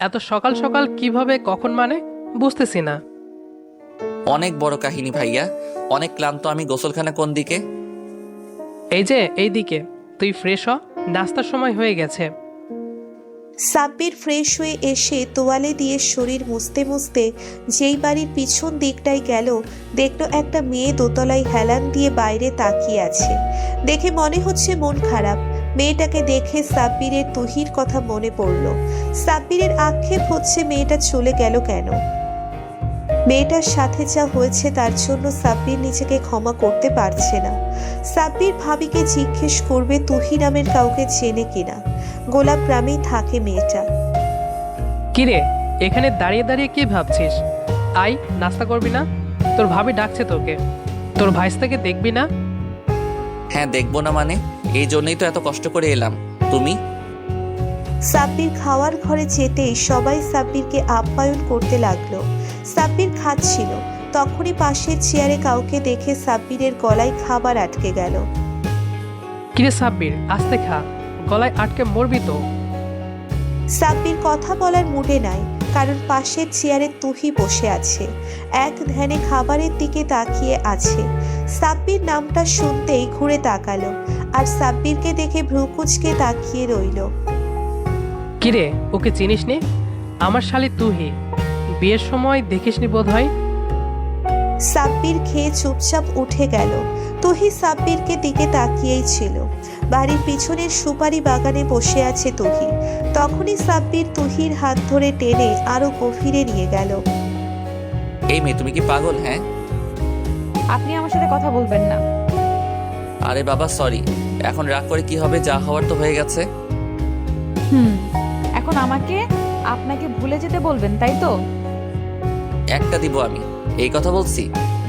এত সকাল সকাল কিভাবে কখন মানে বুঝতেছি না। অনেক বড় কাহিনী ভাইয়া। অনেক ক্লান্ত আমি। গোসলখানা কোন দিকে? এই যে এইদিকে, তুই ফ্রেশ হ, নাস্তার সময় হয়ে গেছে। সাব্বির ফ্রেশ হয়ে এসে তোয়ালে দিয়ে শরীর মুছতে মুছতে যেই বাড়ির পিছন দিকটায় গেল, দেখলো একটা মেয়ে দোতলায় হেলান দিয়ে বাইরে তাকিয়ে আছে। দেখে মনে হচ্ছে মন খারাপ। মেয়েটাকে দেখে সাব্বিরের তুহির কথা মনে পড়ল। সাব্বিরের আক্ষেপ হচ্ছে মেয়েটা চলে গেল কেন। মেয়েটার সাথে যা হয়েছে তার জন্য সাব্বির নিজেকে ক্ষমা করতে পারছে না। সাব্বির ভাবিকে জিজ্ঞেস করবে তুহি নামের কাউকে চেনে কিনা। গোলাপ গ্রামেই থাকে মেয়েটা। কিরে, এখানে দাঁড়িয়ে দাঁড়িয়ে কি ভাবছিস? আয়, নাস্তা করবি না? তোর ভাবি ডাকছে তোকে। তোর ভাইস্তাকে দেখবি না? হ্যাঁ, দেখবো না মানে? এই জন্যই তো এত কষ্ট করে এলাম। তুমি? সাব্বির খাওয়ার ঘরে যেতেই সবাই সাব্বিরকে আপ্যায়ন করতে লাগলো। সাব্বির খাচ্ছিল, তখনই পাশের চেয়ারে কাউকে দেখে সাব্বিরের গলায় খাবার আটকে গেল। কিরে সাব্বির, আস্তে খা, গলায় আটকে মরবি তো। সাব্বির কথা বলার মুডে নাই, কারণ পাশের চেয়ারে তুহি বসে আছে, এক ধ্যানে খাবারের দিকে তাকিয়ে আছে। সাব্বির নামটা শুনতেই ঘুরে তাকালো, আর সাব্বিরকে দেখে ভ্রুকুচকে তাকিয়ে রইল। কিরে, ওকে চিনিস নি? আমার শালি তুহি, বিয়ের সময় দেখিসনি বোধ হয়। সাব্বির খেয়ে চুপচাপ উঠে গেল। তুহি সাব্বিরকে দিকে তাকিয়েই ছিল। বাড়ির পিছনের সুপারি বাগানে বসে আছে তুহি। তখনই সাব্বির তুহির হাত ধরে টেনে আরো গভীরে নিয়ে গেল। এই মেয়ে, তুমি কি পাগল? হ্যাঁ। আপনি আমার সাথে কথা বলবেন না। আরে বাবা, সরি। এখন রাগ করে কি হবে? যা হওয়ার তো হয়ে গেছে। এখন আমাকে আপনাকে ভুলে যেতে বলবেন, তাই তো? একটা দিব আমি, এই কথা বলছি।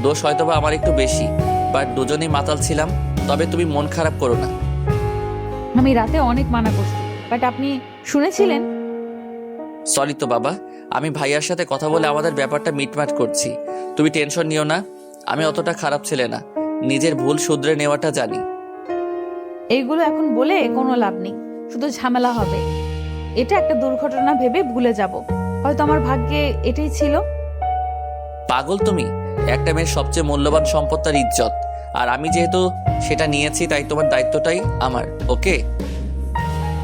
দোষ হয়তোবা আমার একটু বেশি, বাট দুজনেই মাতাল ছিলাম। তবে তুমি মন খারাপ করো না। আমি রাতে অনেক মানা করছি, বাট আপনি শুনেছিলেন। সরি তো বাবা। আমি ভাইয়ার সাথে কথা বলে আমাদের ব্যাপারটা মিটমাট করছি। তুমি টেনশন নিও না। আমি অতটা খারাপ ছেলে না। নিজের ভুল শুধরে নেওয়াটা জানি। এইগুলো এখন বলে কোনো লাভ নেই, শুধু ঝামেলা হবে। এটা একটা দুর্ঘটনা ভেবে ভুলে যাব। হয়তো আমার ভাগ্যে এটাই ছিল। পাগল তুমি? একটা মেয়ের সবচেয়ে মূল্যবান সম্পদ তার ইজ্জত। আর আমি যেহেতু সেটা নিয়েছি, তাই তোমার দায়িত্বটাই আমার। ওকে?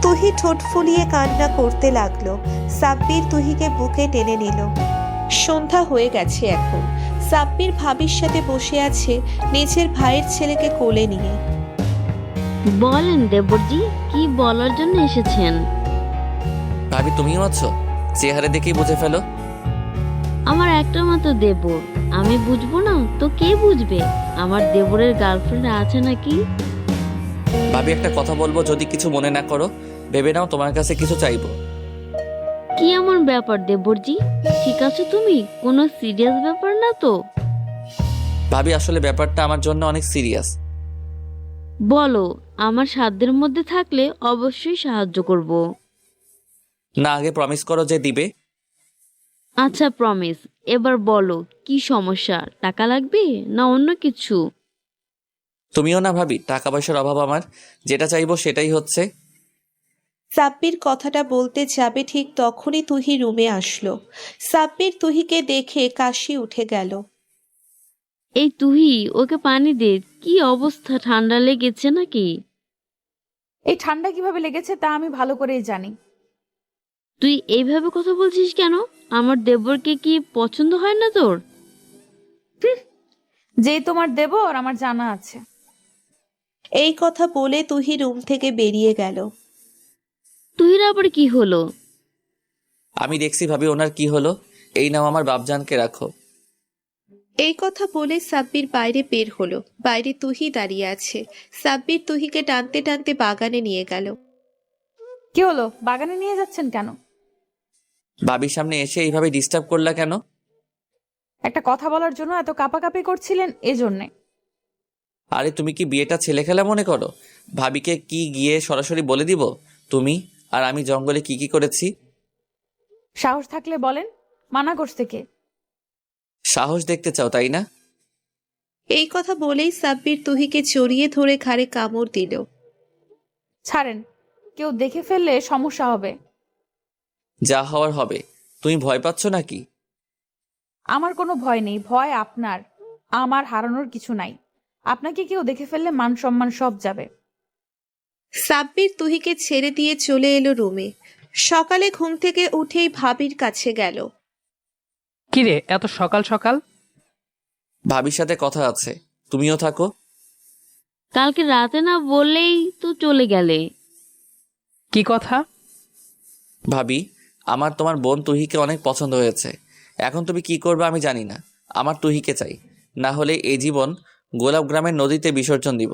তুহি ঠোঁট ফুলিয়ে কান্না করতে লাগলো। সাব্বির তুহিকে বুকে টেনে নিল। সন্ধ্যা হয়ে গেছে এখন। সাব্বির ভাবির সাথে বসে আছে নিজের ভাইয়ের ছেলেকে কোলে নিয়ে। বলেন দেবরজি, কি বলার জন্য এসেছেন? ভাবি, তুমিও আছো? চেহারা দেখেই বুঝে ফেলো। আমার একটা মাত্র দেবর, আমি বুঝবো না তো কে বুঝবে? আমার দেবরের গার্লফ্রেন্ড আছে নাকি? ভাবি, একটা কথা বলবো, যদি কিছু মনে না করো। ভেবে নাও তোমার কাছে কিছু চাইবো। কি এমন ব্যাপার দেবরজি? ঠিক আছে তুমি, কোনো সিরিয়াস ব্যাপার না তো? ভাবি, আসলে ব্যাপারটা আমার জন্য অনেক সিরিয়াস। বলো, আমার সাধ্যের মধ্যে থাকলে অবশ্যই সাহায্য করব। না, আগে প্রমিস করো যে দিবে। আচ্ছা প্রমিস। এবার বলো, কি সমস্যা? টাকা লাগবে না অন্য কিছু? তুমিও না ভাবি, টাকা পয়সার অভাব আমার। যেটা চাইবো সেটাই হচ্ছে। সাব্বির কথাটা বলতে যাবে ঠিক তখনই তুহি রুমে আসলো। সাব্বির তুহিকে দেখে কাশি উঠে গেল। এই তুহি, ওকে পানি দে। কি অবস্থা, ঠান্ডা লেগেছে নাকি? এই ঠান্ডা কিভাবে লেগেছে তা আমি ভালো করেই জানি। তুই এইভাবে কথা বলছিস কেন? আমার দেবরকে কি পছন্দ হয় না তোর? যেই তোমার দেবর আমার জানা আছে। এই কথা বলে তুহি রুম থেকে বেরিয়ে গেল। তুহির আবার কি হলো? আমি দেখছি ভাবি ওনার কি হলো। এই নাও, আমার বাপজানকে রাখো। এই কথা বলে সাব্বির বাইরে বের হলো। বাইরে তুহি দাঁড়িয়ে আছে। সাব্বির তুহিকে টানতে টানতে বাগানে নিয়ে গেল। কি হলো, বাগানে নিয়ে যাচ্ছেন কেন? ভাবির সামনে এসে এইভাবে ডিস্টার্ব করলা কেন? একটা কথা বলার জন্য এত কাঁপাকাঁপি করছিলেন, এজন্যে। আরে তুমি কি বিয়েটা ছেলে খেলা মনে করো? ভাবিকে কি গিয়ে সরাসরি বলে দিব তুমি আর আমি জঙ্গলে কি কি করেছি? সাহস থাকলে বলেন, মানা করছে কে? সাহস দেখতে চাও, তাই না? এই কথা বলেই সাব্বির তুহিকে জড়িয়ে ধরে ঘাড়ে কামড় দিল। ছাড়েন, কেউ দেখে ফেললে সমস্যা হবে। যা হওয়ার হবে। তুমি ভয় পাচ্ছ নাকি? আমার কোনো ভয় নেই, ভয় আপনার। আমার হারানোর কিছু নাই। আপনাকে কেউ দেখে ফেললে মান সম্মান সব যাবে। সাব্বির তুহিকে ছেড়ে দিয়ে চলে এলো রুমে। সকালে ঘুম থেকে উঠেই ভাবির কাছে গেল। কিরে এত সকাল সকাল? ভাবির সাথে কথা আছে, তুমিও থাকো। কালকে রাতে না বললেই তো চলে গেলে। কি কথা? ভাবি, আমার তোমার বোন তুহিকে অনেক পছন্দ হয়েছে। এখন তুমি কি করবে আমি জানি না। আমার তুহিকে চাই, না হলে এই জীবন গোলাপ গ্রামের নদীতে বিসর্জন দিব।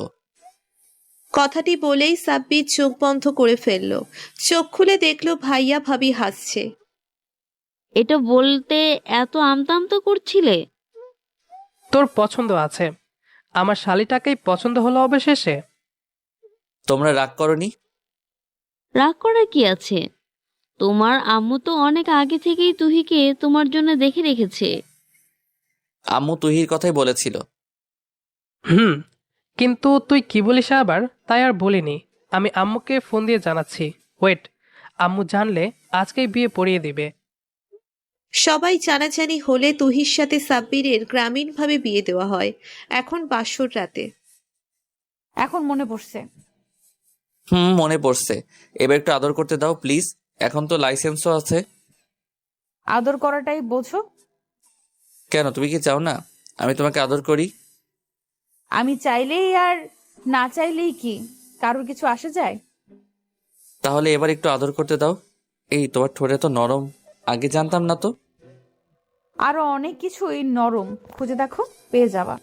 কথাটি বলেই সাব্বির চোখ বন্ধ করে ফেলল। চোখ খুলে দেখলো ভাইয়া ভাবি হাসছে। এটা বলতে এত আমতা আমতা করছিলে? তোর পছন্দ আছে, আমার শালিটাকেই পছন্দ হলো অবশেষে। তোমরা রাগ করনি? রাগ করার কি আছে? তোমার আম্মু তো অনেক আগে থেকেই তুহিকে তোমার জন্য দেখে রেখেছে। আম্মু তুহির কথাই বলেছিল। হুম, কিন্তু তুই কি বলিস আবার? তাই আর বলিনি। আমি আম্মুকে ফোন দিয়ে জানাচ্ছি। ওয়েট, আম্মু জানলে আজকেই বিয়ে পড়িয়ে দিবে। সবাই জানাজানি হলে তুহির সাথে সাব্বিরের গ্রামীণভাবে বিয়ে দেওয়া হয়। এখন বাসর রাতে। এখন মনে পড়ছে। মনে পড়ছে। এবার একটু আদর করতে দাও প্লিজ। এখন তো লাইসেন্সও আছে। আদর করাটাই বোঝো। কেন, তুমি কি চাও না আমি তোমাকে আদর করি? আমি চাইলেই আর না চাইলেই কি কারোর কিছু আসে যায়? তাহলে এবার একটু আদর করতে দাও। এই তোমার ঠোঁটে তো নরম, আগে জানতাম না তো। আরো অনেক কিছুই নরম, খুঁজে দেখো পেয়ে যাবা।